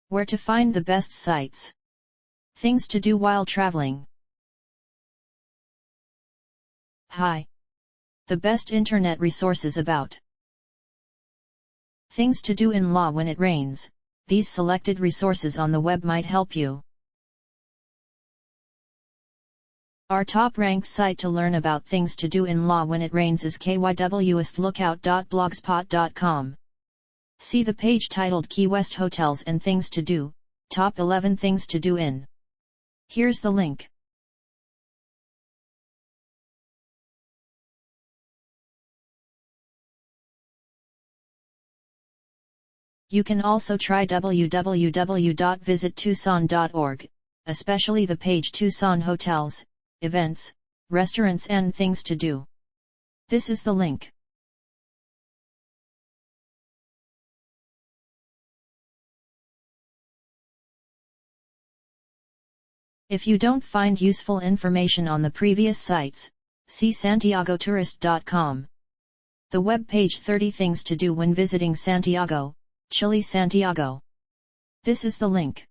Where to find the best sites. Things to do while traveling. Hi. The best internet resources about things to do in law when it rains. These selected resources on the web might help you. Our top-ranked site to learn about things to do in law when it rains is kywestlookout.blogspot.com. See the page titled Key West Hotels and Things to Do, Top 11 Things to Do in. Here's the link. You can also try www.visittucson.org, especially the page Tucson Hotels, Events, Restaurants and Things to Do. This is the link. If you don't find useful information on the previous sites, see santiagotourist.com. The web page 30 Things to Do when visiting Santiago, Chile. Santiago. This is the link.